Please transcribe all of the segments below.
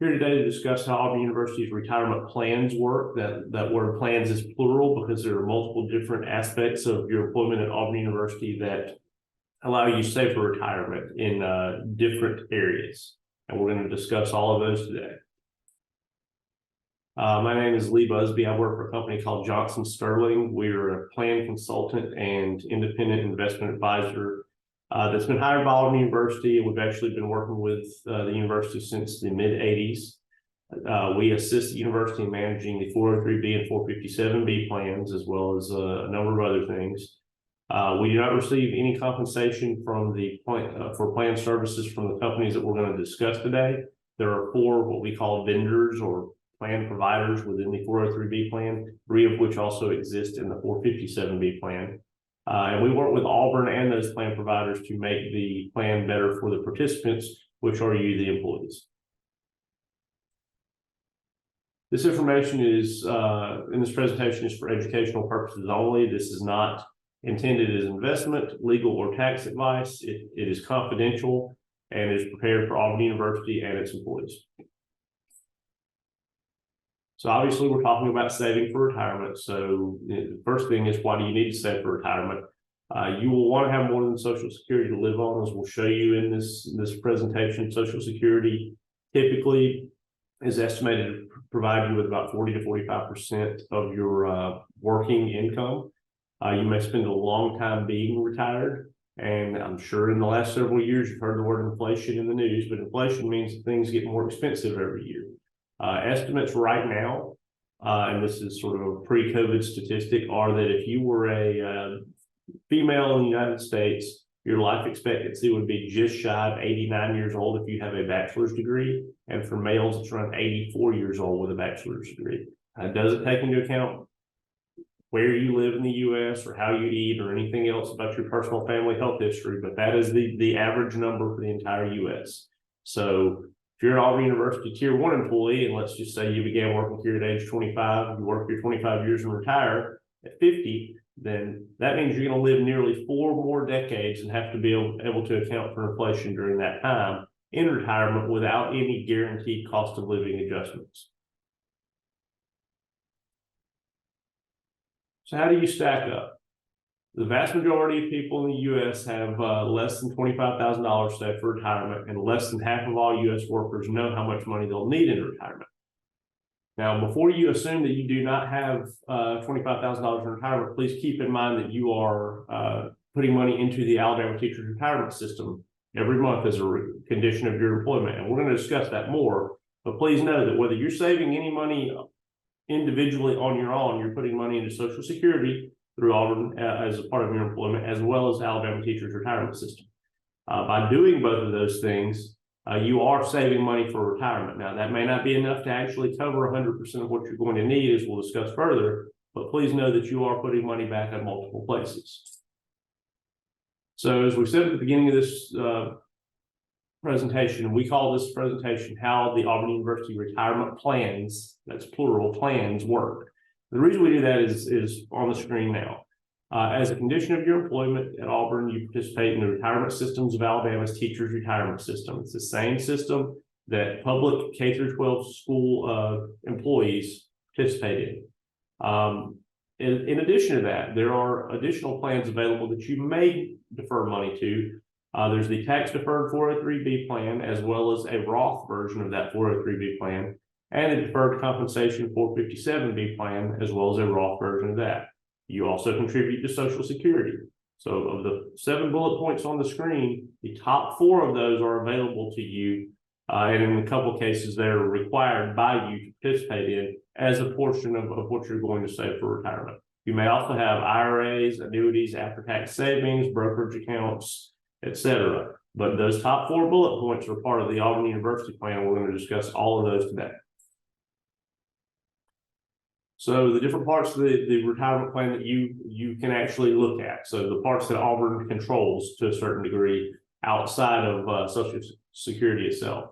Here today to discuss how Auburn University's retirement plans work. That word plans is plural because there are multiple different aspects of your employment at Auburn University that allow you to save for retirement in different areas. And we're going to discuss all of those today. My name is Lee Busby. I work for a company called Johnson Sterling. We're a plan consultant and independent investment advisor that's been hired by Auburn University. We've actually been working with the university since the mid-'80s. We assist the university in managing the 403B and 457B plans, as well as a number of other things. We do not receive any compensation from the for plan services from the companies that we're going to discuss today. There are 4 what we call vendors or plan providers within the 403B plan, 3 of which also exist in the 457B plan. And we work with Auburn and those plan providers to make the plan better for the participants, which are you, the employees. This information is in this presentation is for educational purposes only. This is not intended as investment, legal, or tax advice. It is confidential and is prepared for Auburn University and its employees. So obviously we're talking about saving for retirement. So the first thing is, why do you need to save for retirement? You will want to have more than Social Security to live on, as we'll show you in this presentation. Social Security typically is estimated to provide you with about 40 to 45% of your working income. You may spend a long time being retired, and I'm sure in the last several years you've heard the word inflation in the news, but inflation means that things get more expensive every year. Estimates right now, and this is sort of a pre-COVID statistic, are that if you were a female in the United States, your life expectancy would be just shy of 89 years old if you have a bachelor's degree, and for males, it's around 84 years old with a bachelor's degree. It doesn't take into account where you live in the U.S. or how you eat or anything else about your personal family health history, but that is the average number for the entire U.S. So if you're an Auburn University Tier 1 employee, and let's just say you began working here at age 25, you work your 25 years and retire at 50, then that means you're going to live nearly 4 more decades and have to be able to account for inflation during that time in retirement without any guaranteed cost of living adjustments. So how do you stack up? The vast majority of people in the U.S. have less than $25,000 saved for retirement, and less than half of all U.S. workers know how much money they'll need in retirement. Now, before you assume that you do not have $25,000 in retirement, please keep in mind that you are putting money into the Alabama Teachers Retirement System every month as a condition of your employment. And we're going to discuss that more, but please know that whether you're saving any money individually on your own, you're putting money into Social Security through Auburn as a part of your employment, as well as Alabama Teachers Retirement System. By doing both of those things, you are saving money for retirement. Now, that may not be enough to actually cover 100% of what you're going to need, as we'll discuss further, but please know that you are putting money back in multiple places. So as we said at the beginning of this presentation, we call this presentation how the Auburn University retirement plans, that's plural, plans work. The reason we do that is on the screen now. As a condition of your employment at Auburn, you participate in the retirement systems of Alabama's teachers retirement system. It's the same system that public K-12 school employees participate in. In addition to that, there are additional plans available that you may defer money to. There's the tax-deferred 403B plan, as well as a Roth version of that 403B plan, and a deferred compensation 457B plan, as well as a Roth version of that. You also contribute to Social Security. So of the 7 bullet points on the screen, the top 4 of those are available to you, and in a couple of cases, they're required by you to participate in as a portion of what you're going to save for retirement. You may also have IRAs, annuities, after-tax savings, brokerage accounts, etc. But those top 4 bullet points are part of the Auburn University plan. We're going to discuss all of those today. So the different parts of the retirement plan that you can actually look at. So the parts that Auburn controls to a certain degree outside of Social Security itself.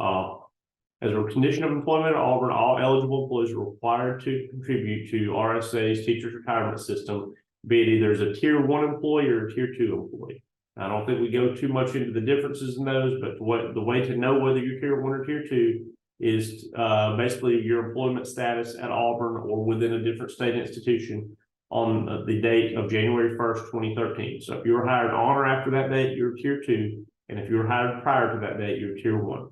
As a condition of employment at Auburn, all eligible employees are required to contribute to RSA's Teachers Retirement System, be it either as a Tier 1 employee or a Tier 2 employee. I don't think we go too much into the differences in those, but the way to know whether you're Tier 1 or Tier 2 is basically your employment status at Auburn or within a different state institution on the date of January 1st, 2013. So if you were hired on or after that date, you're Tier 2. And if you were hired prior to that date, you're Tier 1.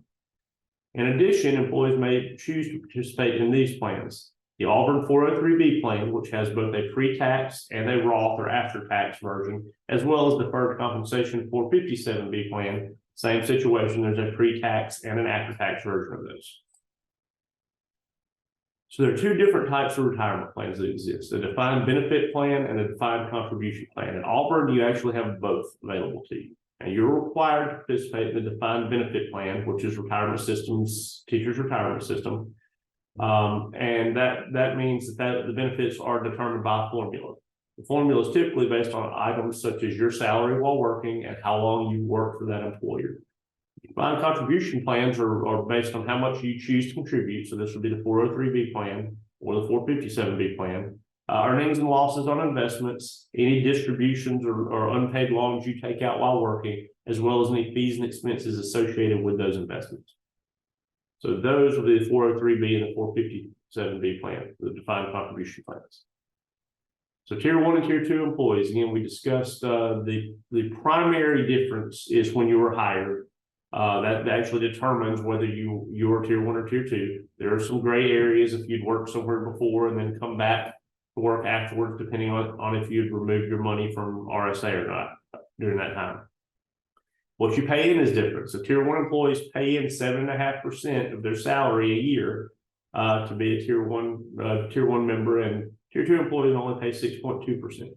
In addition, employees may choose to participate in these plans. The Auburn 403B plan, which has both a pre-tax and a Roth or after-tax version, as well as deferred compensation 457B plan. Same situation, there's a pre-tax and an after-tax version of those. So there are two different types of retirement plans that exist, a defined benefit plan and a defined contribution plan. At Auburn, you actually have both available to you. And you're required to participate in the defined benefit plan, which is retirement systems, teachers' retirement system. And that means that the benefits are determined by a formula. The formula is typically based on items such as your salary while working and how long you work for that employer. Defined contribution plans are based on how much you choose to contribute. So this would be the 403B plan or the 457B plan. Earnings and losses on investments, any distributions or unpaid loans you take out while working, as well as any fees and expenses associated with those investments. So those are the 403B and the 457B plan, the defined contribution plans. So Tier 1 and Tier 2 employees, again, we discussed the primary difference is when you were hired. That actually determines whether you're Tier 1 or Tier 2. There are some gray areas if you'd worked somewhere before and then come back to work afterwards, depending on if you'd removed your money from RSA or not during that time. What you pay in is different. So Tier 1 employees pay in 7.5% of their salary a year to be a Tier 1 member, and Tier 2 employees only pay 6.2%.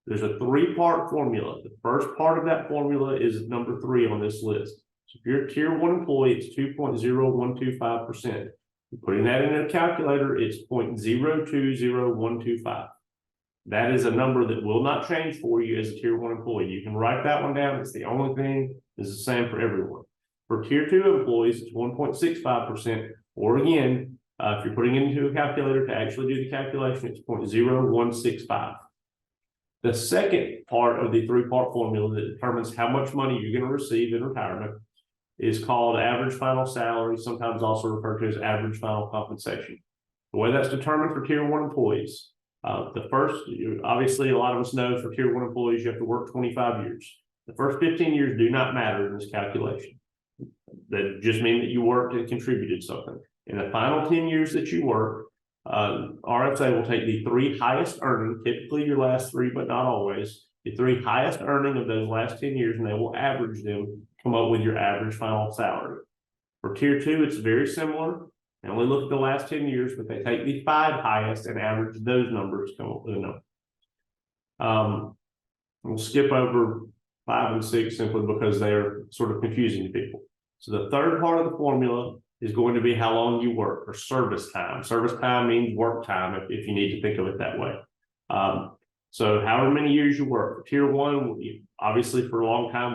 There's a three-part formula. The first part of that formula is number 3 on this list. So if you're a Tier 1 employee, it's 2.0125%. Putting that in a calculator, it's 0.020125. That is a number that will not change for you as a Tier 1 employee. You can write that one down. It's the only thing that's the same for everyone. For Tier 2 employees, it's 1.65%. Or again, if you're putting it into a calculator to actually do the calculation, it's 0.0165. The second part of the three-part formula that determines how much money you're going to receive in retirement is called average final salary, sometimes also referred to as average final compensation. The way that's determined for Tier 1 employees, the first, obviously a lot of us know for Tier 1 employees, you have to work 25 years. The first 15 years do not matter in this calculation. That just mean that you worked and contributed something. In the final 10 years that you work, RSA will take the 3 highest earning, typically your last 3, but not always, the 3 highest earning of those last 10 years, and they will average them, come up with your average final salary. For Tier 2, it's very similar. They only look at the last 10 years, but they take the 5 highest and average those numbers to come up with a number. We'll skip over 5 and 6 simply because they're sort of confusing to people. So the third part of the formula is going to be how long you work, or service time. Service time means work time, if you need to think of it that way. So however many years you work. For Tier 1, obviously for a long time,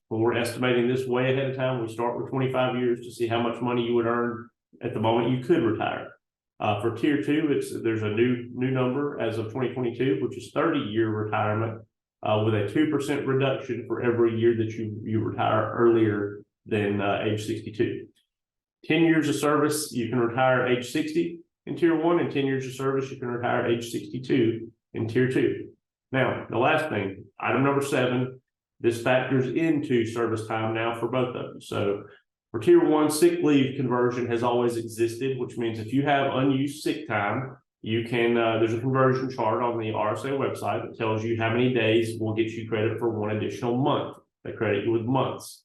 when we're estimating this way ahead of time, we start with 25 years to see how much money you would earn at the moment you could retire. For Tier 2, there's a new number as of 2022, which is 30-year retirement with a 2% reduction for every year that you retire earlier than age 62. 10 years of service, you can retire age 60 in Tier 1, and 10 years of service, you can retire age 62 in Tier 2. Now, the last thing, item number 7, this factors into service time now for both of them. So for Tier 1, sick leave conversion has always existed, which means if you have unused sick time, you can, there's a conversion chart on the RSA website that tells you how many days will get you credit for 1 additional month. They credit you with months.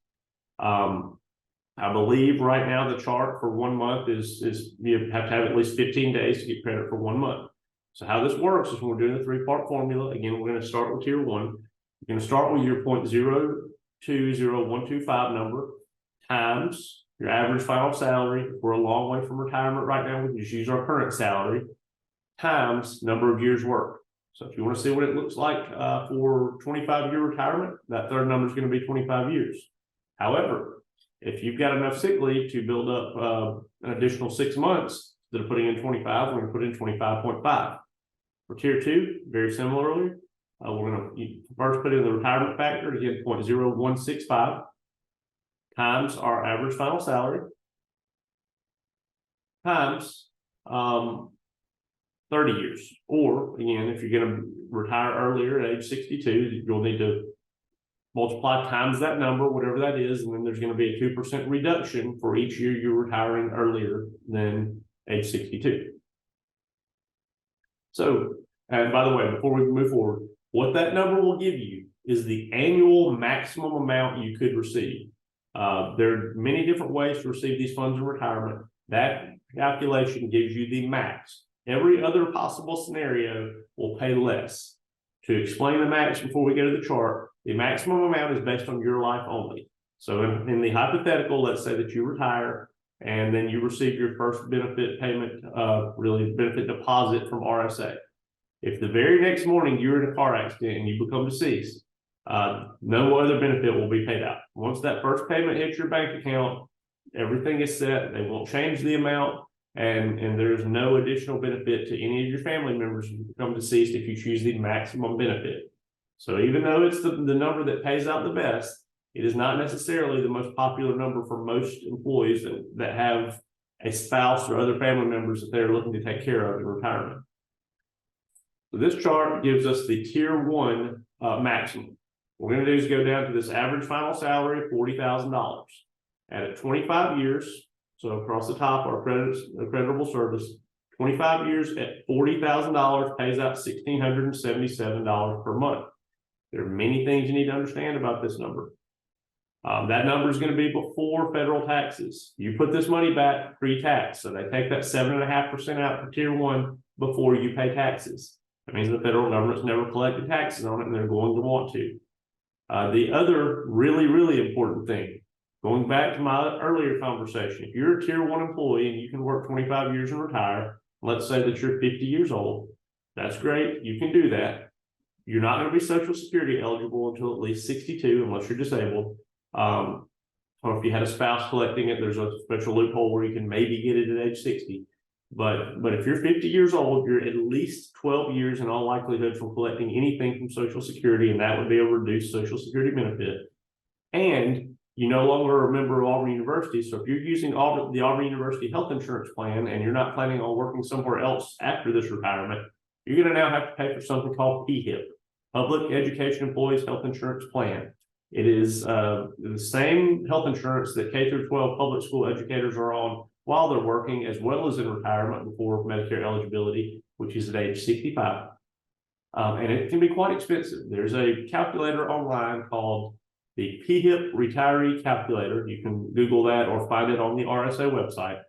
I believe right now the chart for 1 month is you have to have at least 15 days to get credit for 1 month. So how this works is when we're doing the 3-part formula, again, we're going to start with Tier 1. You're going to start with your 0.020125 number times your average final salary. We're a long way from retirement right now. We can just use our current salary times number of years work. So if you want to see what it looks like for 25-year retirement, that third number is going to be 25 years. However, if you've got enough sick leave to build up an additional 6 months, instead of putting in 25, we're going to put in 25.5. For Tier 2, very similarly, we're going to first put in the retirement factor, again, 0.0165 times our average final salary times 30 years. Or again, if you're going to retire earlier at age 62, you'll need to multiply times that number, whatever that is, and then there's going to be a 2% reduction for each year you're retiring earlier than age 62. So, and by the way, before we move forward, what that number will give you is the annual maximum amount you could receive. There are many different ways to receive these funds in retirement. That calculation gives you the max. Every other possible scenario will pay less. To explain the max before we go to the chart, the maximum amount is based on your life only. So in the hypothetical, let's say that you retire and then you receive your first benefit payment, really benefit deposit from RSA. If the very next morning you're in a car accident and you become deceased, no other benefit will be paid out. Once that first payment hits your bank account, everything is set. They won't change the amount, and there's no additional benefit to any of your family members who become deceased if you choose the maximum benefit. So even though it's the number that pays out the best, it is not necessarily the most popular number for most employees that have a spouse or other family members that they're looking to take care of in retirement. So this chart gives us the tier 1 maximum. What we're going to do is go down to this average final salary of $40,000. At 25 years, so across the top, our accreditable service, 25 years at $40,000 pays out $1,677 per month. There are many things you need to understand about this number. That number is going to be before federal taxes. You put this money back pre-tax, so they take that 7.5% out for tier 1 before you pay taxes. That means the federal government's never collected taxes on it, and they're going to want to. The other really important thing, going back to my earlier conversation, if you're a tier 1 employee and you can work 25 years and retire, let's say that you're 50 years old, that's great, you can do that. You're not going to be Social Security eligible until at least 62 unless you're disabled. Or if you had a spouse collecting it, there's a special loophole where you can maybe get it at age 60. But if you're 50 years old, you're at least 12 years in all likelihood from collecting anything from Social Security, and that would be a reduced Social Security benefit. And you no longer are a member of Auburn University, so if you're using the Auburn University health insurance plan and you're not planning on working somewhere else after this retirement, you're going to now have to pay for something called PHIP, Public Education Employees Health Insurance Plan. It is the same health insurance that K through 12 public school educators are on while they're working, as well as in retirement before Medicare eligibility, which is at age 65. And it can be quite expensive. There's a calculator online called the PHIP Retiree Calculator. You can Google that or find it on the RSA website.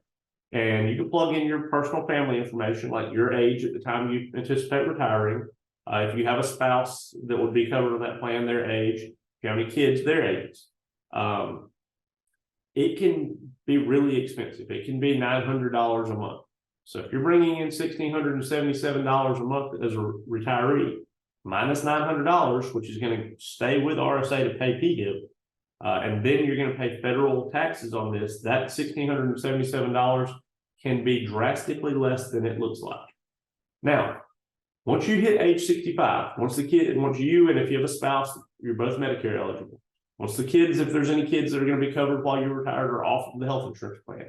And you can plug in your personal family information, like your age at the time you anticipate retiring. If you have a spouse that would be covered on that plan, their age. If you have any kids, their ages. It can be really expensive. It can be $900 a month. So if you're bringing in $1,677 a month as a retiree, minus $900, which is going to stay with RSA to pay PHIP, and then you're going to pay federal taxes on this, that $1,677 can be drastically less than it looks like. Now, once you hit age 65, once you and if you have a spouse, you're both Medicare eligible. Once the kids, if there's any kids that are going to be covered while you're retired, are off of the health insurance plan,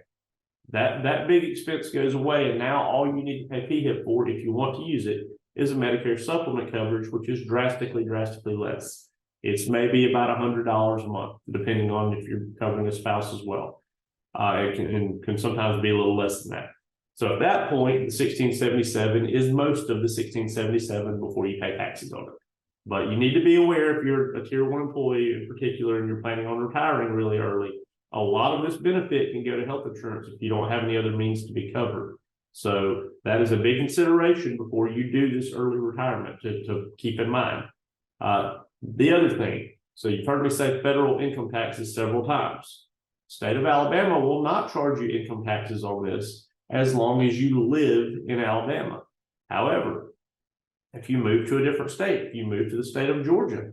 that big expense goes away, and now all you need to pay PHIP for, if you want to use it, is a Medicare supplement coverage, which is drastically less. It's maybe about $100 a month, depending on if you're covering a spouse as well. It can sometimes be a little less than that. So at that point, the $1,677 is most of the $1,677 before you pay taxes on it. But you need to be aware, if you're a tier 1 employee in particular and you're planning on retiring really early, a lot of this benefit can go to health insurance if you don't have any other means to be covered. So that is a big consideration before you do this early retirement to keep in mind. The other thing, so you've heard me say federal income taxes several times. State of Alabama will not charge you income taxes on this as long as you live in Alabama. However, if you move to a different state, if you move to the state of Georgia,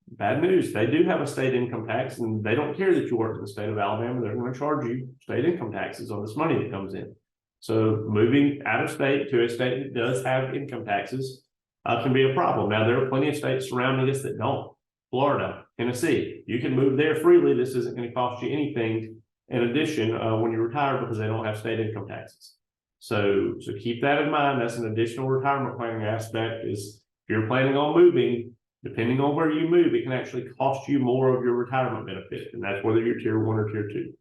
bad news, they do have a state income tax, and they don't care that you work in the state of Alabama. They're going to charge you state income taxes on this money that comes in. So moving out of state to a state that does have income taxes can be a problem. Now, there are plenty of states surrounding us that don't. Florida, Tennessee, you can move there freely. This isn't going to cost you anything in addition when you retire because they don't have state income taxes. So keep that in mind. That's an additional retirement planning aspect. Is if you're planning on moving, depending on where you move, it can actually cost you more of your retirement benefit, and that's whether you're tier 1 or tier 2.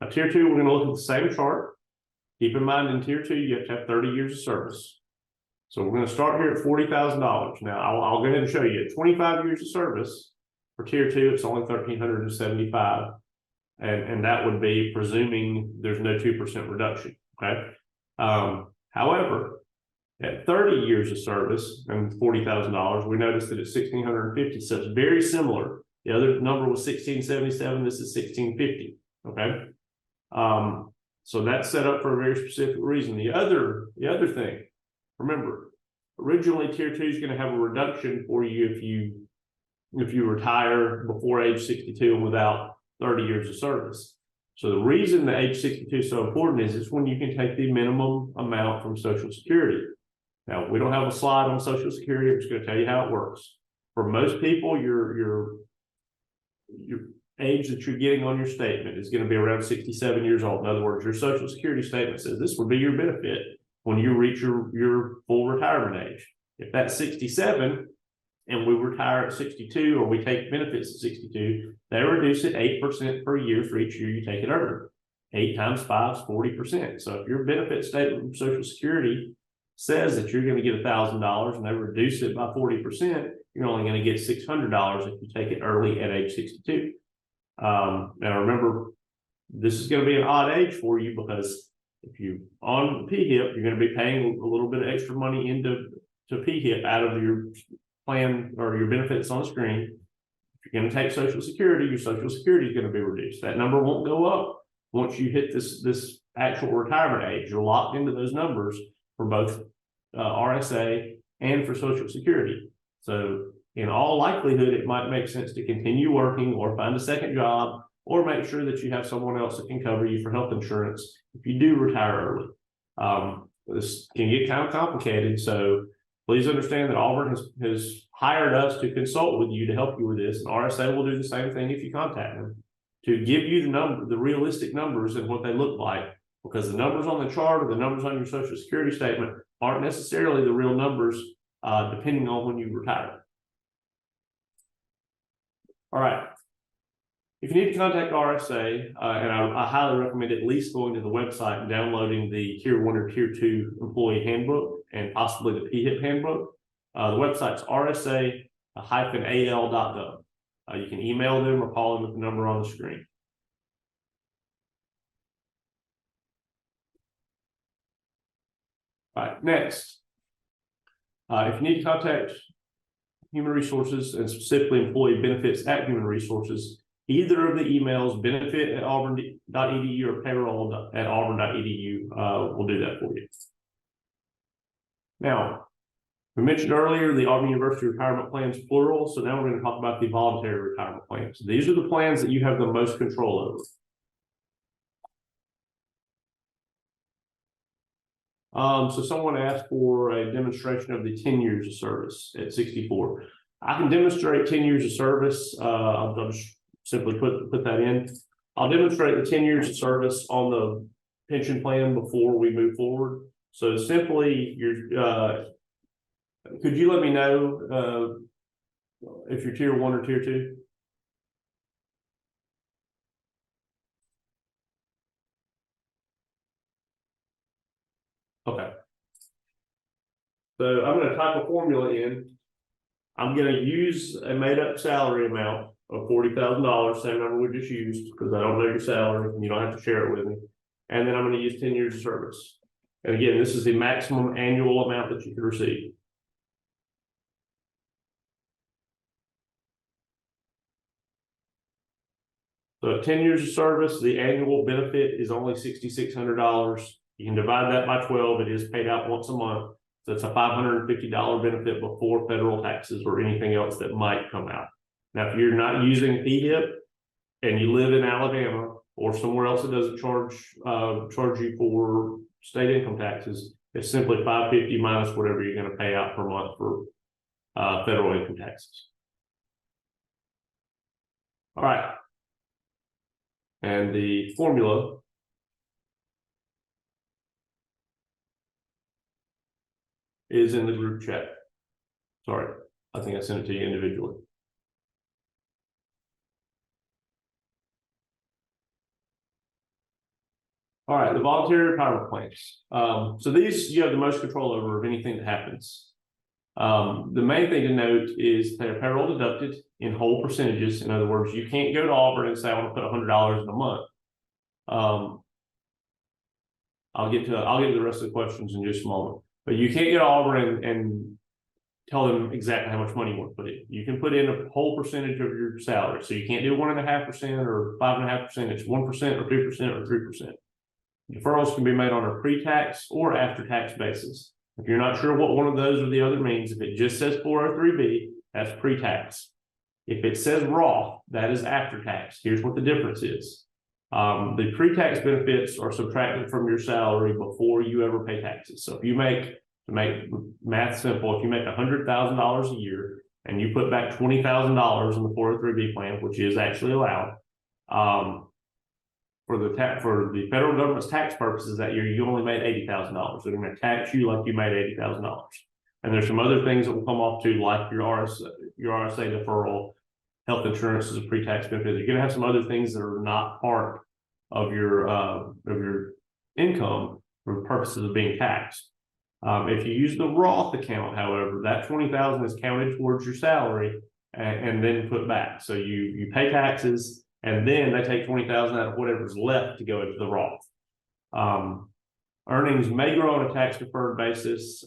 Now, tier 2, we're going to look at the same chart. Keep in mind, in tier 2, you have to have 30 years of service. So we're going to start here at $40,000. Now, I'll go ahead and show you. At 25 years of service for tier 2, it's only $1,375, and that would be presuming there's no 2% reduction. Okay. However, at 30 years of service and $40,000, we noticed that it's $1,650. So it's very similar. The other number was $1,677. This is $1,650. Okay. So that's set up for a very specific reason. The other thing, remember, originally tier 2 is going to have a reduction for you if you retire before age 62 and without 30 years of service. So the reason the age 62 is so important is it's when you can take the minimum amount from Social Security. Now, we don't have a slide on Social Security. I'm just going to tell you how it works. For most people, your age that you're getting on your statement is going to be around 67 years old. In other words, your Social Security statement says this will be your benefit when you reach your full retirement age. If that's 67 and we retire at 62 or we take benefits at 62, they reduce it 8% per year for each year you take it early. 8 times 5 is 40%. So if your benefit statement from Social Security says that you're going to get $1,000 and they reduce it by 40%, you're only going to get $600 if you take it early at age 62. Now remember, this is going to be an odd age for you because if you're on PHIP, you're going to be paying a little bit of extra money into PHIP out of your plan or your benefits on the screen. If you're going to take Social Security, your Social Security is going to be reduced. That number won't go up once you hit this actual retirement age. You're locked into those numbers for both RSA and for Social Security. So in all likelihood, it might make sense to continue working or find a second job or make sure that you have someone else that can cover you for health insurance if you do retire early. This can get kind of complicated, so please understand that Auburn has hired us to consult with you to help you with this, and RSA will do the same thing if you contact them to give you the realistic numbers and what they look like, because the numbers on the chart or the numbers on your Social Security statement aren't necessarily the real numbers depending on when you retire. All right. If you need to contact RSA, and I highly recommend at least going to the website and downloading the Tier 1 or Tier 2 employee handbook and possibly the PHIP handbook. The website's rsa-al.gov. You can email them or call them with the number on the screen. All right, next. If you need to contact Human Resources and specifically employee benefits at Human Resources, either of the emails, benefit@auburn.edu or payroll@auburn.edu, will do that for you. Now, we mentioned earlier the Auburn University retirement plans plural, so now we're going to talk about the voluntary retirement plans. These are the plans that you have the most control over. So someone asked for a demonstration of the 10 years of service at 64. I can demonstrate 10 years of service. I'll just simply put that in. I'll demonstrate the 10 years of service on the pension plan before we move forward. So simply, could you let me know if you're Tier 1 or Tier 2? Okay. So I'm going to type a formula in. I'm going to use a made-up salary amount of $40,000, same number we just used, because I don't know your salary and you don't have to share it with me. And then I'm going to use 10 years of service. And again, this is the maximum annual amount that you can receive. So at 10 years of service, the annual benefit is only $6,600. You can divide that by 12. It is paid out once a month. So it's a $550 benefit before federal taxes or anything else that might come out. Now, if you're not using PHIP and you live in Alabama or somewhere else that doesn't charge you for state income taxes, it's simply $550 minus whatever you're going to pay out per month for federal income taxes. All right. And the formula is in the group chat. Sorry, I think I sent it to you individually. All right, the voluntary retirement plans. So these you have the most control over of anything that happens. The main thing to note is they're payroll deducted in whole percentages. In other words, you can't go to Auburn and say, I want to put $100 in a month. I'll get to the rest of the questions in just a moment. But you can't go to Auburn and tell them exactly how much money you want to put in. You can put in a whole percentage of your salary. So you can't do 1.5% or 5.5%. It's 1% or 2% or 3%. Deferrals can be made on a pre-tax or after-tax basis. If you're not sure what one of those or the other means, if it just says 403B, that's pre-tax. If it says Roth, that is after-tax. Here's what the difference is. The pre-tax benefits are subtracted from your salary before you ever pay taxes. So if you to make math simple, if you make $100,000 a year and you put back $20,000 in the 403B plan, which is actually allowed, for the federal government's tax purposes that year, you only made $80,000. They're going to tax you like you made $80,000. And there's some other things that will come off too, like your RSA deferral, health insurance is a pre-tax benefit. You're going to have some other things that are not part of your income for purposes of being taxed. If you use the Roth account, however, that $20,000 is counted towards your salary and then put back. So you pay taxes, and then they take $20,000 out of whatever's left to go into the Roth. Earnings may grow on a tax deferred basis.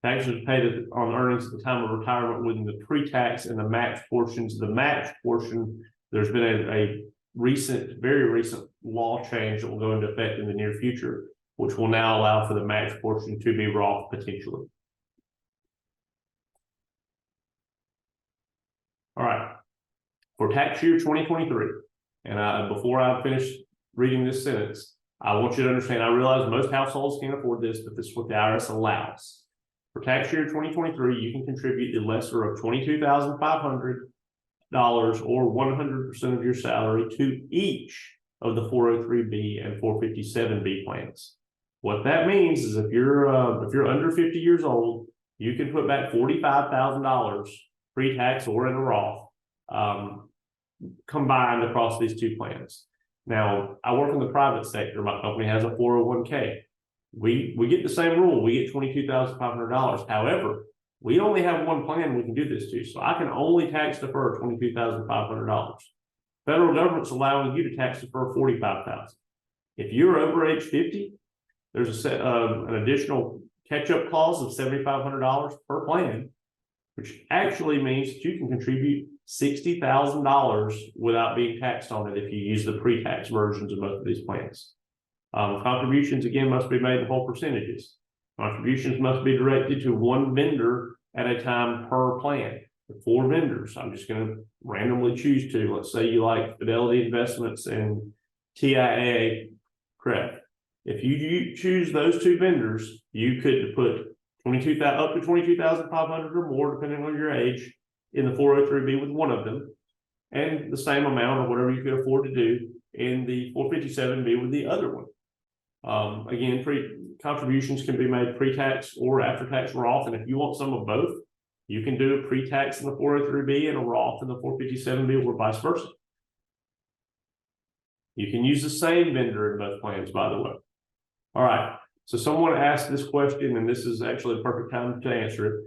Taxes paid on earnings at the time of retirement within the pre-tax and the match portions. The match portion, there's been a very recent law change that will go into effect in the near future, which will now allow for the match portion to be Roth potentially. All right. For tax year 2023, and before I finish reading this sentence, I want you to understand, I realize most households can't afford this, but this is what the IRS allows. For tax year 2023, you can contribute the lesser of $22,500 or 100% of your salary to each of the 403B and 457B plans. What that means is if you're under 50 years old, you can put back $45,000 pre-tax or in a Roth, combined across these two plans. Now, I work in the private sector. My company has a 401k. We get the same rule. We get $22,500. However, we only have one plan we can do this to. So I can only tax defer $22,500. Federal government's allowing you to tax defer $45,000. If you're over age 50, there's an additional catch-up clause of $7,500 per plan, which actually means that you can contribute $60,000 without being taxed on it if you use the pre-tax versions of both of these plans. Contributions, again, must be made in whole percentages. Contributions must be directed to one vendor at a time per plan. 4 vendors. I'm just going to randomly choose 2. Let's say you like Fidelity Investments and TIAA Credit. If you choose those 2 vendors, you could put up to $22,500 or more, depending on your age, in the 403B with one of them, and the same amount or whatever you could afford to do in the 457B with the other one. Again, contributions can be made pre-tax or after-tax Roth, and if you want some of both, you can do a pre-tax in the 403B and a Roth in the 457B or vice versa. You can use the same vendor in both plans, by the way. All right, so someone asked this question, and this is actually the perfect time to answer it.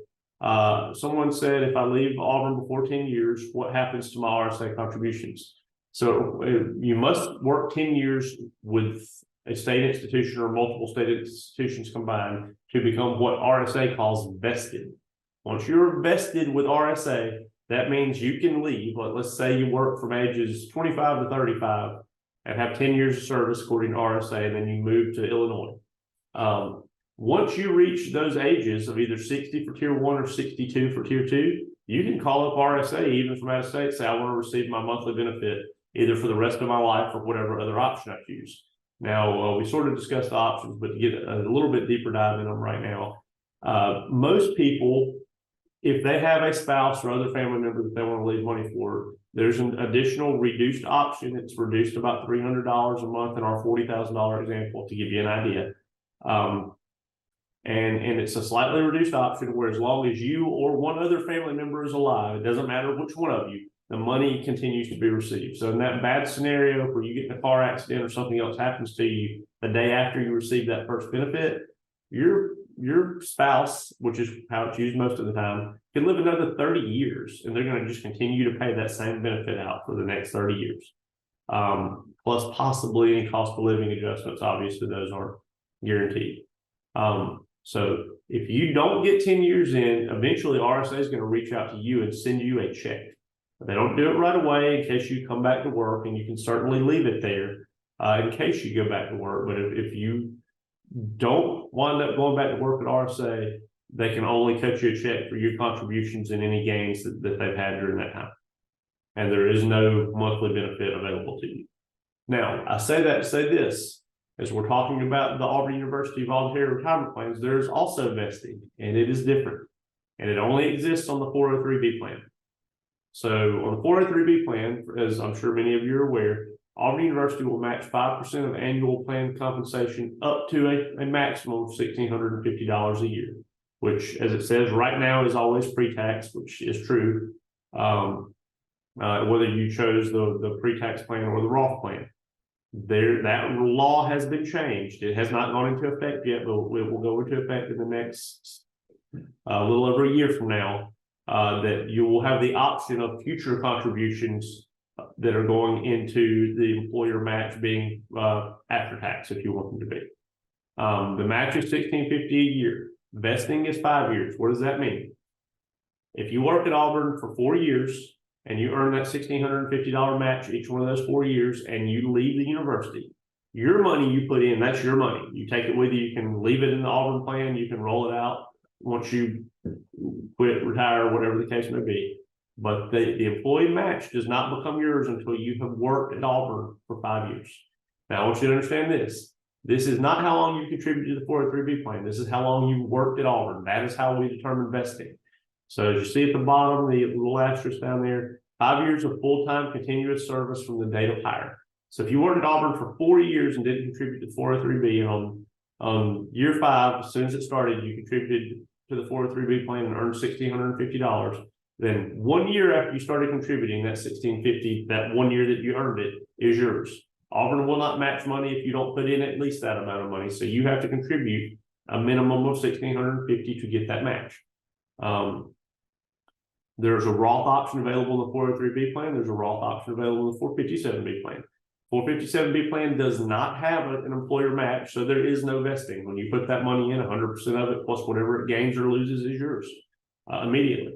Someone said, if I leave Auburn before 10 years, what happens to my RSA contributions? So you must work 10 years with a state institution or multiple state institutions combined to become what RSA calls vested. Once you're vested with RSA, that means you can leave. Let's say you work from ages 25 to 35 and have 10 years of service according to RSA, and then you move to Illinois. Once you reach those ages of either 60 for tier 1 or 62 for tier 2, you can call up RSA even from out of state, say, I want to receive my monthly benefit either for the rest of my life or whatever other option I choose. Now, we sort of discussed the options, but to get a little bit deeper dive in them right now, most people, if they have a spouse or other family member that they want to leave money for, There's an additional reduced option. It's reduced about $300 a month in our $40,000 example to give you an idea. And it's a slightly reduced option where as long as you or one other family member is alive, it doesn't matter which one of you, the money continues to be received. So in that bad scenario where you get in a car accident or something else happens to you the day after you receive that first benefit, your spouse, which is how it's used most of the time, can live another 30 years and they're going to just continue to pay that same benefit out for the next 30 years. Plus possibly any cost of living adjustments. Obviously, those aren't guaranteed. So if you don't get 10 years in, eventually RSA is going to reach out to you and send you a check. They don't do it right away in case you come back to work, and you can certainly leave it there in case you go back to work. But if you don't wind up going back to work at RSA, they can only cut you a check for your contributions and any gains that they've had during that time. And there is no monthly benefit available to you. Now, I say that to say this. As we're talking about the Auburn University voluntary retirement plans, there's also vesting, and it is different. And it only exists on the 403B plan. So on the 403B plan, as I'm sure many of you are aware, Auburn University will match 5% of annual plan compensation up to a maximum of $1,650 a year, which, as it says right now, is always pre-tax, which is true, whether you chose the pre-tax plan or the Roth plan. That law has been changed. It has not gone into effect yet, but it will go into effect in the next little over a year from now, that you will have the option of future contributions that are going into the employer match being after tax if you want them to be. The match is $1,650 a year. Vesting is 5 years. What does that mean? If you work at Auburn for 4 years and you earn that $1,650 match each one of those 4 years, and you leave the university, your money you put in, that's your money. You take it with you. You can leave it in the Auburn plan. You can roll it out once you quit, retire, whatever the case may be. But the employee match does not become yours until you have worked at Auburn for 5 years. Now, I want you to understand this. This is not how long you contributed to the 403B plan. This is how long you worked at Auburn. That is how we determine vesting. So as you see at the bottom, the little asterisk down there, 5 years of full-time continuous service from the date of hire. So if you worked at Auburn for 4 years and didn't contribute to 403B, and on year 5, as soon as it started, you contributed to the 403B plan and earned $1,650. Then 1 year after you started contributing, that $1,650, that 1 year that you earned it is yours. Auburn will not match money if you don't put in at least that amount of money. So you have to contribute a minimum of $1,650 to get that match. There's a Roth option available in the 403B plan. There's a Roth option available in the 457B plan. 457B plan does not have an employer match, so there is no vesting. When you put that money in, 100% of it plus whatever it gains or loses is yours immediately.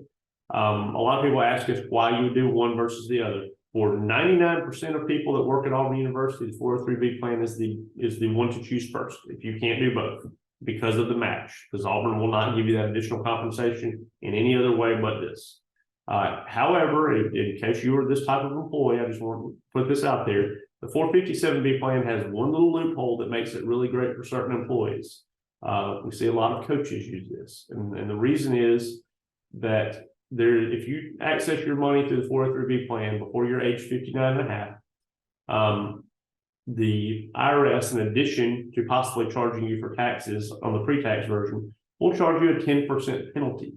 A lot of people ask us why you do one versus the other. For 99% of people that work at Auburn University, the 403B plan is the one to choose first if you can't do both, because of the match, because Auburn will not give you that additional compensation in any other way but this. However, in case you are this type of employee, I just want to put this out there. The 457B plan has one little loophole that makes it really great for certain employees. We see a lot of coaches use this. And the reason is that if you access your money through the 403B plan before you're age 59 and a half, the IRS, in addition to possibly charging you for taxes on the pre-tax version, will charge you a 10% penalty.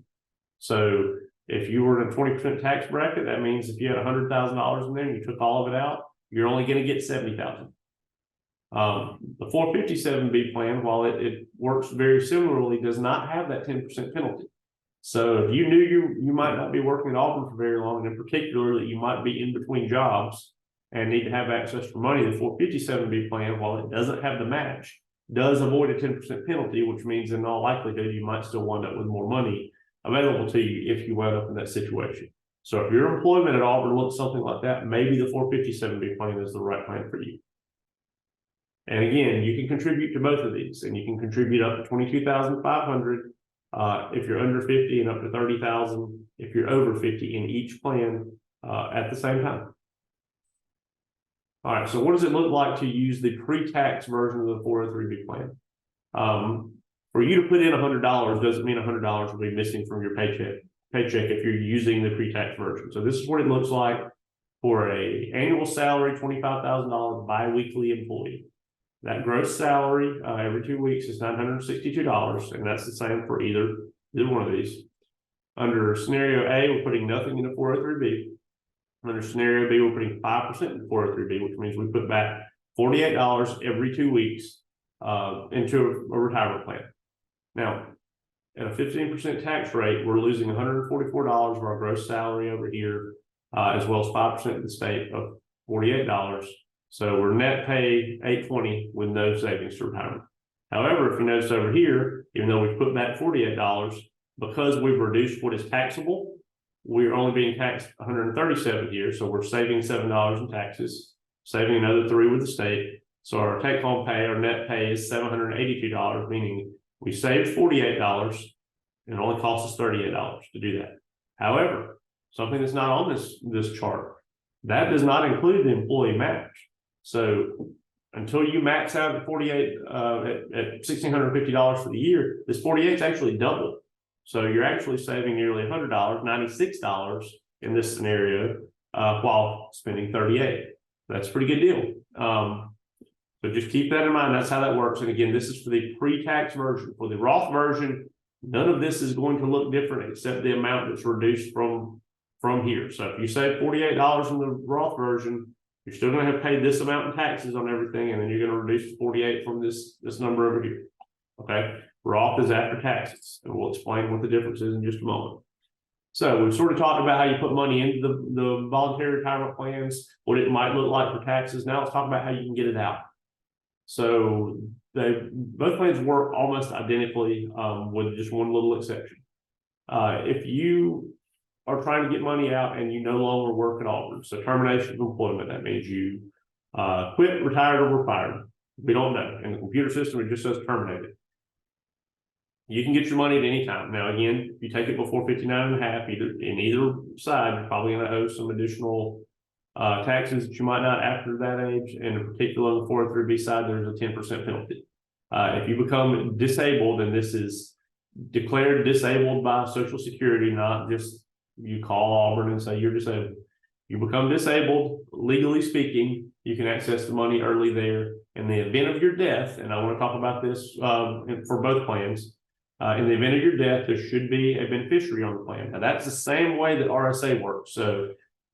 So if you were in a 20% tax bracket, that means if you had $100,000 in there and you took all of it out, you're only going to get $70,000. The 457B plan, while it works very similarly, does not have that 10% penalty. So if you knew you might not be working at Auburn for very long, and in particular that you might be in between jobs and need to have access for money, the 457B plan, while it doesn't have the match, does avoid a 10% penalty, which means in all likelihood you might still wind up with more money available to you if you wound up in that situation. So if your employment at Auburn looks something like that, maybe the 457B plan is the right plan for you. And again, you can contribute to both of these, and you can contribute up to $22,500 if you're under 50, and up to $30,000 if you're over 50 in each plan at the same time. All right, so what does it look like to use the pre-tax version of the 403B plan? For you to put in $100 doesn't mean $100 will be missing from your paycheck if you're using the pre-tax version. So this is what it looks like for a annual salary, $25,000 biweekly employee. That gross salary every 2 weeks is $962, and that's the same for either one of these. Under scenario A, we're putting nothing into 403B. Under scenario B, we're putting 5% into 403B, which means we put back $48 every 2 weeks into a retirement plan. Now, at a 15% tax rate, we're losing $144 of our gross salary over here, as well as 5% of the state of $48. So we're net pay $820 with no savings to retirement. However, if you notice over here, even though we've put back $48, because we've reduced what is taxable, we're only being taxed $137 here. So we're saving $7 in taxes, saving another $3 with the state. So our take home pay, our net pay is $782, meaning we saved $48 and it only costs us $38 to do that. However, something that's not on this chart, that does not include the employee match. So until you max out at 48 at $1,650 for the year, this 48 is actually double. So you're actually saving nearly $100, $96 in this scenario, while spending 38. That's a pretty good deal. So just keep that in mind. That's how that works. And again, this is for the pre-tax version. For the Roth version, none of this is going to look different except the amount that's reduced from here. So if you save $48 in the Roth version, you're still going to have paid this amount in taxes on everything, and then you're going to reduce 48 from this number over here. Okay, Roth is after taxes, and we'll explain what the difference is in just a moment. So we've sort of talked about how you put money into the voluntary retirement plans, what it might look like for taxes. Now let's talk about how you can get it out. So both plans work almost identically, with just one little exception. If you are trying to get money out and you no longer work at Auburn, so termination of employment, that means you quit, retired, or were fired. We don't know. In the computer system, it just says terminated. You can get your money at any time. Now, again, if you take it before 59 and a half, either side, you're probably going to owe some additional taxes that you might not after that age. And in particular, on the 403B side, there's a 10% penalty. If you become disabled, and this is declared disabled by Social Security, not just you call Auburn and say you're disabled. You become disabled, legally speaking, you can access the money early there. In the event of your death, and I want to talk about this for both plans, in the event of your death, there should be a beneficiary on the plan. Now, that's the same way that RSA works. So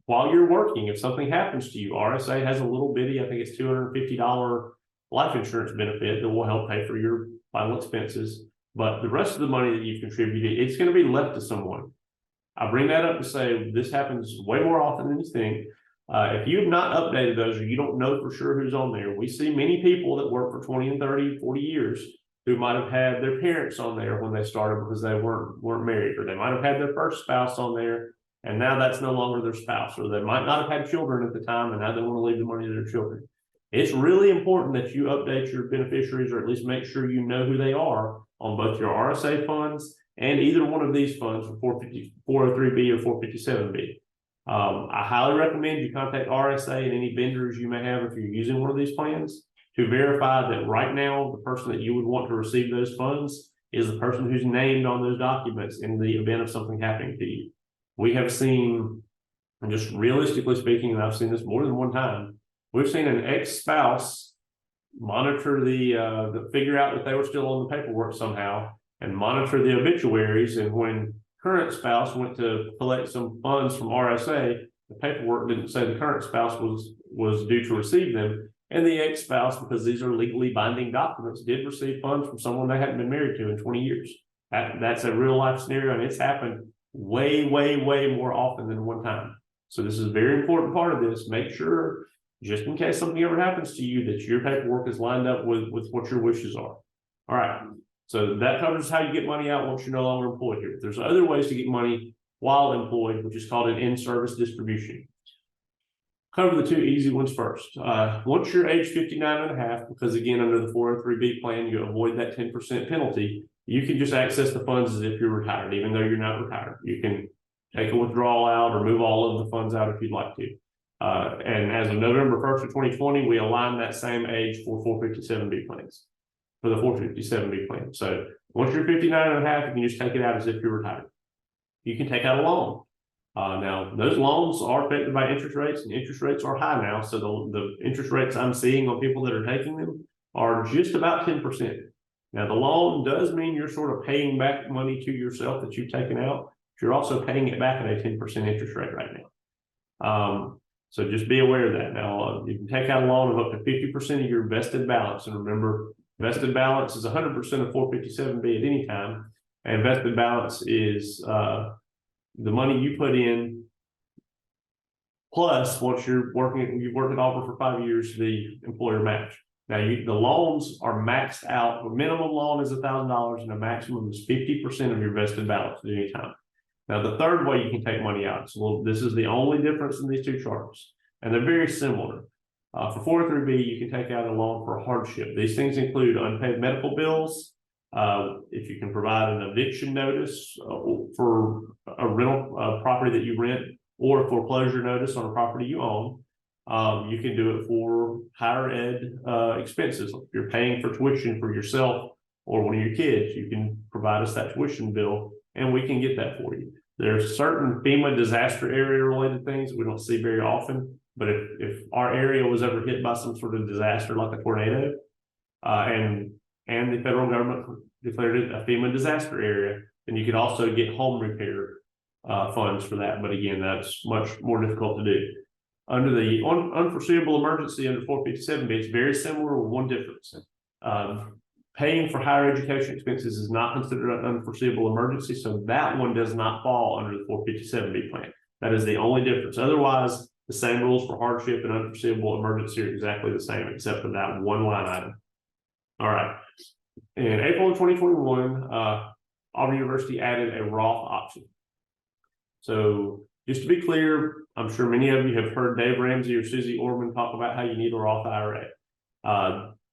while you're working, if something happens to you, RSA has a little bitty, I think it's $250 life insurance benefit that will help pay for your final expenses. But the rest of the money that you've contributed, it's going to be left to someone. I bring that up to say this happens way more often than you think. If you have not updated those, or you don't know for sure who's on there, we see many people that work for 20 and 30, 40 years who might have had their parents on there when they started because they weren't married, or they might have had their first spouse on there and now that's no longer their spouse, or they might not have had children at the time and now they want to leave the money to their children. It's really important that you update your beneficiaries, or at least make sure you know who they are on both your RSA funds and either one of these funds for 403B or 457B. I highly recommend you contact RSA and any vendors you may have if you're using one of these plans to verify that right now the person that you would want to receive those funds is the person who's named on those documents in the event of something happening to you. We have seen, and just realistically speaking, and I've seen this more than one time, we've seen an ex-spouse monitor the figure out that they were still on the paperwork somehow and monitor the obituaries. And when current spouse went to collect some funds from RSA, the paperwork didn't say the current spouse was due to receive them. And the ex-spouse, because these are legally binding documents, did receive funds from someone they hadn't been married to in 20 years. That's a real life scenario, and it's happened way, way, way more often than one time. So this is a very important part of this. Make sure, just in case something ever happens to you, that your paperwork is lined up with what your wishes are. All right. So that covers how you get money out once you're no longer employed here. There's other ways to get money while employed, which is called an in-service distribution. Cover the two easy ones first. Once you're age 59 and a half, because again, under the 403B plan, you avoid that 10% penalty, you can just access the funds as if you're retired, even though you're not retired. You can take a withdrawal out or move all of the funds out if you'd like to. And as of November 1st of 2020, we aligned that same age for 457B plans, for the 457B plan. So once you're 59 and a half, you can just take it out as if you're retired. You can take out a loan. Now, those loans are affected by interest rates, and interest rates are high now. So the interest rates I'm seeing on people that are taking them are just about 10%. Now, the loan does mean you're sort of paying back money to yourself that you've taken out. But you're also paying it back at a 10% interest rate right now. So just be aware of that. Now, you can take out a loan of up to 50% of your vested balance. And remember, vested balance is 100% of 457B at any time. And vested balance is the money you put in, plus once you've worked at Auburn for 5 years, the employer match. Now, the loans are maxed out. The minimum loan is $1,000, and the maximum is 50% of your vested balance at any time. Now, the third way you can take money out. So this is the only difference in these two charts, and they're very similar. For 403B, you can take out a loan for hardship. These things include unpaid medical bills. If you can provide an eviction notice for a rental property that you rent, or a foreclosure notice on a property you own, you can do it for higher ed expenses. If you're paying for tuition for yourself or one of your kids, you can provide us that tuition bill, and we can get that for you. There's certain FEMA disaster area related things we don't see very often, but if our area was ever hit by some sort of disaster like a tornado, and the federal government declared it a FEMA disaster area, then you could also get home repair funds for that. But again, that's much more difficult to do. Under the unforeseeable emergency under 457B, it's very similar with one difference. Paying for higher education expenses is not considered an unforeseeable emergency, so that one does not fall under the 457B plan. That is the only difference. Otherwise, the same rules for hardship and unforeseeable emergency are exactly the same, except for that one line item. All right. In April of 2021, Auburn University added a Roth option. So just to be clear, I'm sure many of you have heard Dave Ramsey or Susie Orman talk about how you need a Roth IRA.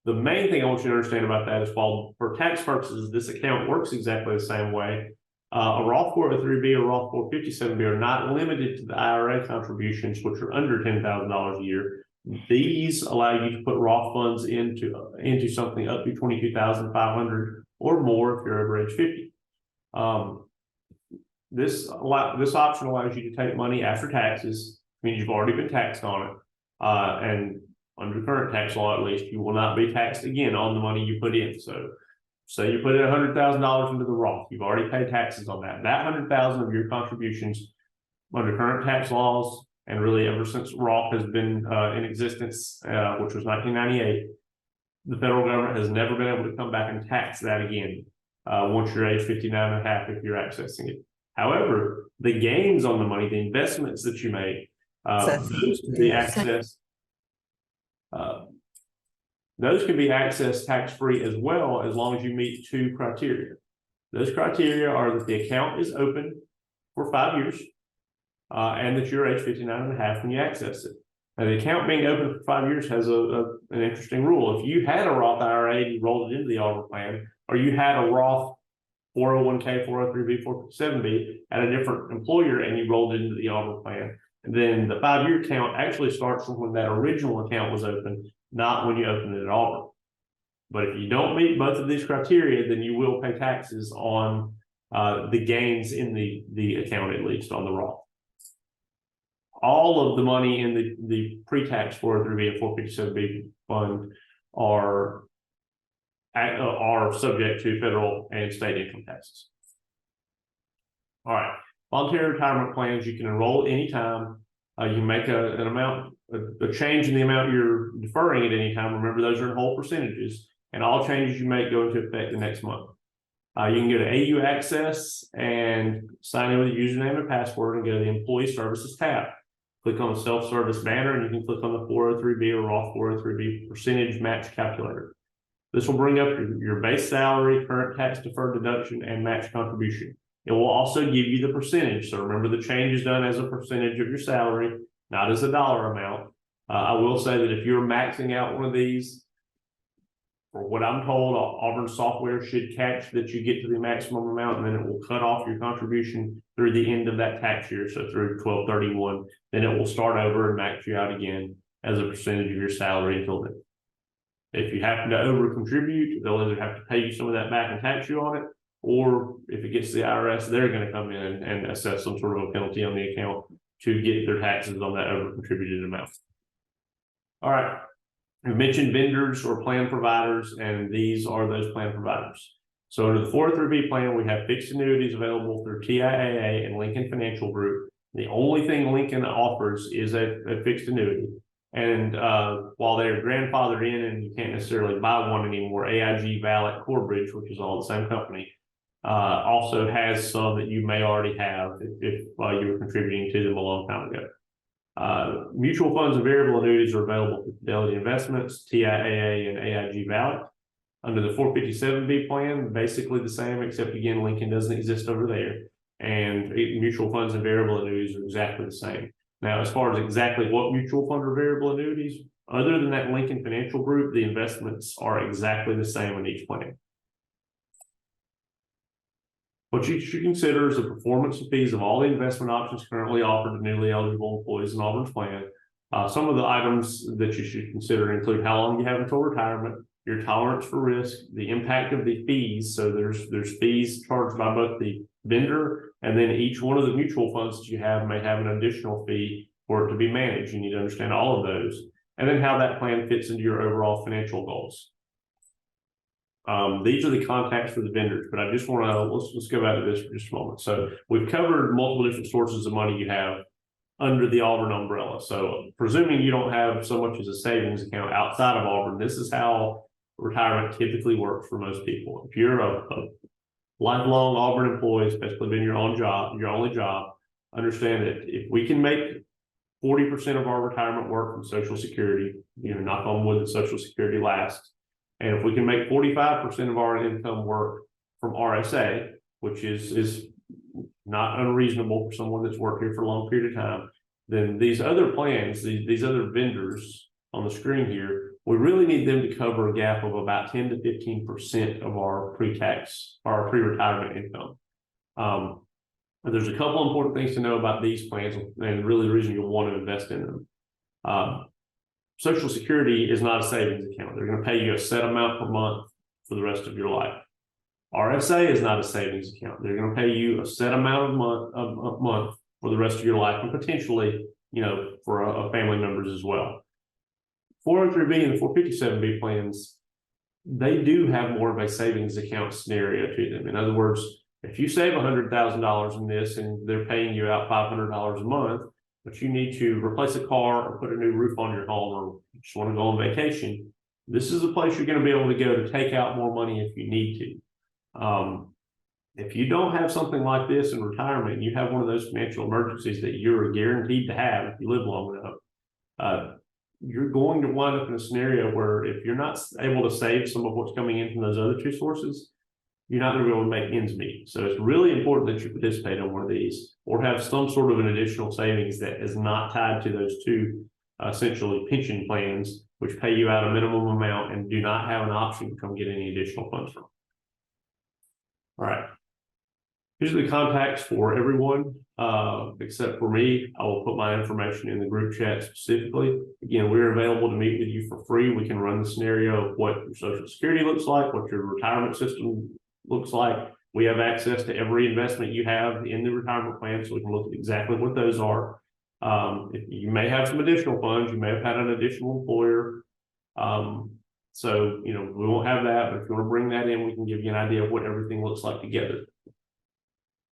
The main thing I want you to understand about that is, while for tax purposes, this account works exactly the same way, a Roth 403B or Roth 457B are not limited to the IRA contributions, which are under $10,000 a year. These allow you to put Roth funds into something up to $22,500 or more if you're over age 50. This option allows you to take money after taxes, means you've already been taxed on it, and under current tax law, at least, you will not be taxed again on the money you put in. So say you put in $100,000 into the Roth, you've already paid taxes on that. That $100,000 of your contributions under current tax laws, and really ever since Roth has been in existence, which was 1998, the federal government has never been able to come back and tax that again once you're age 59 and a half if you're accessing it. However, the gains on the money, the investments that you make, those can be accessed. Those can be accessed tax-free as well, as long as you meet two criteria. Those criteria are that the account is open for 5 years, and that you're age 59 and a half when you access it. Now, the account being open for 5 years has an interesting rule. If you had a Roth IRA and you rolled it into the Auburn plan, or you had a Roth 401k, 403b, 407b at a different employer and you rolled it into the Auburn plan, and then the 5-year count actually starts from when that original account was open, not when you opened it at Auburn. But if you don't meet both of these criteria, then you will pay taxes on the gains in the account, at least on the Roth. All of the money in the pre-tax 403b and 457b fund are subject to federal and state income taxes. All right, voluntary retirement plans, you can enroll at any time. You can make an amount, a change in the amount you're deferring at any time. Remember, those are in whole percentages, and all changes you make go into effect the next month. You can go to AU Access and sign in with a username and password and go to the Employee Services tab. Click on the self-service banner, and you can click on the 403b or Roth 403b percentage match calculator. This will bring up your base salary, current tax deferred deduction, and match contribution. It will also give you the percentage. So remember, the change is done as a percentage of your salary, not as a dollar amount. I will say that if you're maxing out one of these, for what I'm told, Auburn software should catch that you get to the maximum amount, and then it will cut off your contribution through the end of that tax year. So through 12/31, then it will start over and max you out again as a percentage of your salary until then. If you happen to over contribute, they'll either have to pay you some of that back and tax you on it, or if it gets to the IRS, they're going to come in and assess some sort of a penalty on the account to get their taxes on that over contributed amount. All right. We mentioned vendors or plan providers, and these are those plan providers. So under the 403B plan, we have fixed annuities available through TIAA and Lincoln Financial Group. The only thing Lincoln offers is a fixed annuity. And while they're grandfathered in and you can't necessarily buy one anymore, AIG, Valid, Corebridge, which is all the same company, also has some that you may already have if you were contributing to them a long time ago. Mutual funds and variable annuities are available through Fidelity Investments, TIAA, and AIG Valid. Under the 457B plan, basically the same, except again, Lincoln doesn't exist over there. And mutual funds and variable annuities are exactly the same. Now, as far as exactly what mutual fund or variable annuities, other than that Lincoln Financial Group, the investments are exactly the same in each plan. What you should consider is the performance and fees of all the investment options currently offered to newly eligible employees in Auburn's plan. Some of the items that you should consider include how long you have until retirement, your tolerance for risk, the impact of the fees. So there's fees charged by both the vendor, and then each one of the mutual funds that you have may have an additional fee for it to be managed. You need to understand all of those, and then how that plan fits into your overall financial goals. These are the contacts for the vendors, but I just want to let's go back to this for just a moment. So we've covered multiple different sources of money you have under the Auburn umbrella. So presuming you don't have so much as a savings account outside of Auburn, this is how retirement typically works for most people. If you're a lifelong Auburn employee, especially been your only job, understand that if we can make 40% of our retirement work from Social Security, knock on wood that Social Security lasts, and if we can make 45% of our income work from RSA, which is not unreasonable for someone that's worked here for a long period of time, then these other plans, these other vendors on the screen here, we really need them to cover a gap of about 10 to 15% of our pre-tax, our pre-retirement income. There's a couple important things to know about these plans, and really the reason you'll want to invest in them. Social Security is not a savings account. They're going to pay you a set amount per month for the rest of your life. RSA is not a savings account. They're going to pay you a set amount a month for the rest of your life, and potentially, for a family members as well. 403B and the 457B plans, they do have more of a savings account scenario to them. In other words, if you save $100,000 in this and they're paying you out $500 a month, but you need to replace a car or put a new roof on your home, or just want to go on vacation, this is a place you're going to be able to go to take out more money if you need to. If you don't have something like this in retirement, and you have one of those financial emergencies that you're guaranteed to have if you live long enough, you're going to wind up in a scenario where if you're not able to save some of what's coming in from those other two sources, you're not going to be able to make ends meet. So it's really important that you participate in one of these, or have some sort of an additional savings that is not tied to those two essentially pension plans, which pay you out a minimum amount and do not have an option to come get any additional funds from. All right. Here's the contacts for everyone, except for me. I will put my information in the group chat specifically. Again, we're available to meet with you for free. We can run the scenario of what your Social Security looks like, what your retirement system looks like. We have access to every investment you have in the retirement plan, so we can look at exactly what those are. If you may have some additional funds, you may have had an additional employer. So, we won't have that, but if you want to bring that in, we can give you an idea of what everything looks like together.